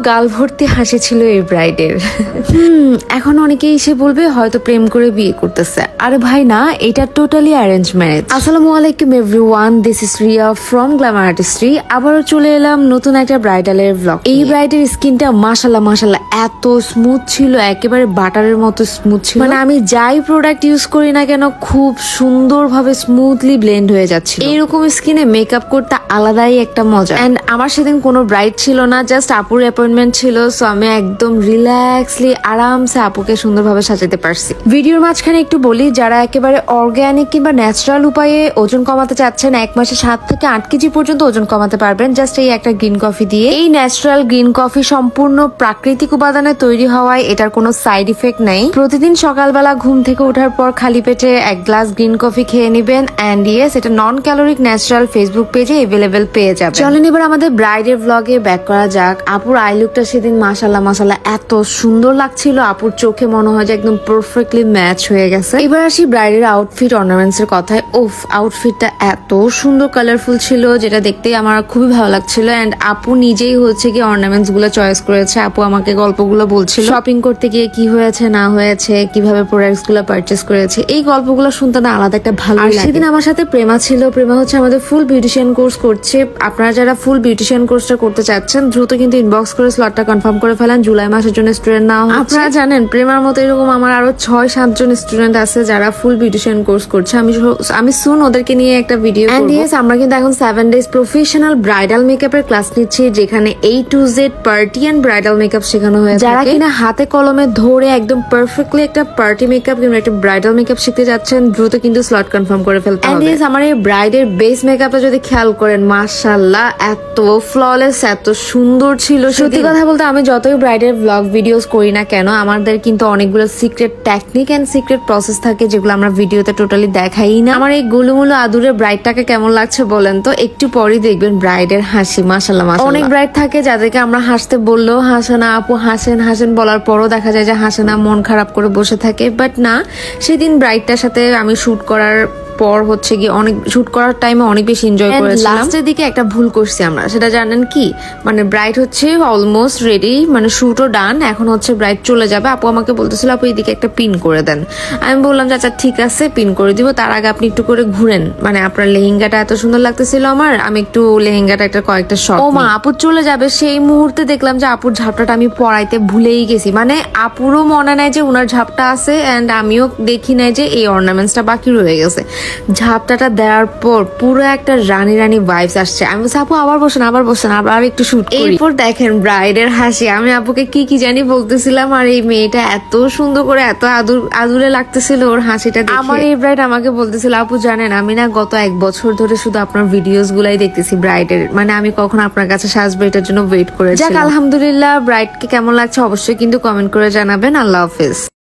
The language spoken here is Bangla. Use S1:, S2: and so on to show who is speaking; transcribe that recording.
S1: গাল ভর্তি হাসি ছিল এই ব্রাইডের। এখন অনেকেই এসে বলবে হয়তো প্রেম করে বিয়ে করতেছে। আরে ভাই না, এটা টোটালি অ্যারেঞ্জ ম্যারেজ। আসসালামু আলাইকুম everyone, this is Riya from Glamour artistry. আবারও চলে এলাম নতুন একটা ব্রাইডালের ব্লগ। এই ব্রাইডের স্কিনটা মাশাআল্লাহ মাশাআল্লাহ এত স্মুথ ছিল, একেবারে বাটারের মতো স্মুথ ছিল। মানে আমি যাই প্রোডাক্ট ইউজ করি না কেন খুব সুন্দরভাবে স্মুথলি ব্লেন্ড হয়ে যাচ্ছে। এইরকম স্কিনে মেকআপ করতে আলাদাই একটা মজা। এন্ড আমার সেদিন কোনো ব্রাইড ছিল না, জাস্ট আপুর অ্যাপয়েন্টমেন্ট ছিল, সো আমি একদম রিল্যাক্সলি আরামসে আপুকে সুন্দরভাবে সাজাতে পারছি। ভিডিওর মাঝখানে একটু বলি, যারা একেবারে অর্গানিক কিংবা ন্যাচারাল উপায়ে ওজন কমাতে চাচ্ছেন, 1 মাসে 7 থেকে 8 কেজি পর্যন্ত ওজন কমাতে পারবেন জাস্ট এই একটা গ্রিন কফি দিয়ে। এই ন্যাচারাল গ্রিন কফি সম্পূর্ণ প্রাকৃতিক উপাদানে তৈরি হওয়ায় এটার কোনো সাইড ইফেক্ট নেই। প্রতিদিন সকালবেলা ঘুম থেকে ওঠার পর খালি পেটে 1 গ্লাস গ্রিন কফি খেয়ে নেবেন। এন্ড ইয়েস, এটা নন ক্যালোরিক ন্যাচারাল ফেসবুক পেজে এভেলেবেল পেয়ে যাবেন। চলেন এবার আমাদের ব্রাইডের ব্লগে ব্যাক করা যাক। আপুর আই লুকটা সেদিন মাশাআল্লাহ মাশাআল্লাহ এত সুন্দর লাগছিল, আপুর চোখে মনে হয় যে একদম পারফেক্টলি ম্যাচ হয়ে গেছে। এবার আসি ব্রাইডের আউটফিট অর্নামেন্টস এর কথায়। উফ, আউটফিটটা এত সুন্দর কালারফুল ছিল যেটা দেখতে আমার খুবই ভালো লাগছিল। এন্ড আপু নিজেই হচ্ছে কি অর্নামেন্টস গুলো চয়েস করেছে। আপু আমাকে গল্পগুলো বলছিল, শপিং করতে গিয়ে কি হয়েছে না হয়েছে, কিভাবে প্রোডাক্টস গুলো পারচেস করেছে, এই গল্পগুলো শুনতে না আলাদা একটা ভালো লাগে। সেদিন আমার সাথে প্রেমা ছিল। প্রেমা হচ্ছে আমাদের ফুল বিউটিশিয়ান কোর্স করছে। আপনারা যারা ফুল বিউটিশিয়ান কোর্সটা করতে চাচ্ছেন দ্রুত কিন্তু ইনবক্স করে স্লটটা কনফার্ম করে ফেলেন। জুলাই মাসের জন্য স্টুডেন্ট নাও। আপনারা জানেন প্রেমার মতো এরকম আমার আরো 6-7 জন স্টুডেন্ট আছে যারা ফুল বিউটিশিয়ান কোর্স করছে। আমি সুন ওদেরকে নিয়ে একটা ভিডিও করব। এন্ড আমরা কিন্তু এখন 7 ডেজ প্রফেশনাল ব্রাইডাল মেকআপের ক্লাস নিচ্ছি, যেখানে A to Z party and bridal makeup শেখানো হয়ে থাকে। যারা কিনা হাতে কলমে ধরে একদম পারফেক্টলি একটা পার্টি মেকআপ কিংবা একটা ব্রাইডাল মেকআপ শিখতে যাচ্ছেন দ্রুত কিন্তু স্লট কনফার্ম করে ফেলতে হবে। এন্ড আমার এই ব্রাইডের বেস মেকআপটা যদি খেয়াল করেন মাশাআল্লাহ এত ফ্ললেস এত সুন্দর ছিল। সত্যি কথা বলতে আমি যতই ব্রাইডের ব্লগ ভিডিওস করি না কেন, আমাদের কিন্তু অনেকগুলো secret technique and secret process থাকে যেগুলো আমরা ভিডিওতে টোটালি দেখাই না। আমার এই গুলুমুলু আদুরে ব্রাইডটাকে কেমন লাগছে বলেন তো? একটু পরেই দেখবেন ব্রাইডের হাসি মাশাআল্লাহ মাশাআল্লাহ। অনেক ব্রাইড থাকে যাদেরকে আমরা হাসতে বললেও হাসে না, আপু হাসেন হাসেন বলার পরও দেখা যায় যে হাসে না, মন খারাপ করে বসে থাকে। বাট না, সেদিন ব্রাইডটার সাথে আমি শুট করার পর হচ্ছে কি অনেক শুট করার টাইমে অনেক বেশি এনজয় করেছিলাম। লাস্টের দিকে একটা ভুল করছি আমরা, সেটা জানেন কি? মানে ব্রাইড হচ্ছে অলমোস্ট রেডি, মানে শুটও ডান, এখন হচ্ছে ব্রাইড চলে যাবে। আপু আমাকে বলতেছিল আপু এদিকে একটা পিন করে দেন। আমি বললাম যে আচ্ছা ঠিক আছে পিন করে দিব, তার আগে আপনি একটু করে ঘুরেন, মানে আপনার লেহেঙ্গাটা এত সুন্দর লাগতেছিল আমার, আমি একটু লেহেঙ্গাটা একটা কয়েকটা শট। ও মা, আপু চলে যাবে সেই মুহূর্তে দেখলাম যে আপুর ঝাপটাটা আমি পরাইতে ভুলেই গেছি। মানে আপুরও মনে নাই যে উনার ঝাপটা আছে, এন্ড আমিও দেখি নাই যে এই অর্নামেন্টসটা বাকি রয়ে গেছে। ঝাপটাটা দেওয়ার পর পুরো একটা রানী রানী ভাইবস আসছে। আমি বলছি আপু আবার বসেন আবার একটু শুট করি। এরপর দেখেন ব্রাইডের হাসি। আমি আপুকে কি জানি বলতেছিলাম, আর এই মেয়েটা এত সুন্দর করে এত আদুরে লাগতেছিল ওর হাসিটা দেখে। আমার এই ব্রাইড আমাকে বলতেছিল আপু জানেন আমি না গত 1 বছর ধরে শুধু আপনার ভিডিওস গুলাই দেখতেছি ব্রাইডের, মানে আমি কখন আপনার কাছে সাজবো এটার জন্য ওয়েট করেছি। যাক আলহামদুলিল্লাহ, ব্রাইডকে কেমন লাগছে অবশ্যই কিন্তু কমেন্ট করে জানাবেন। আল্লাহ হাফেজ।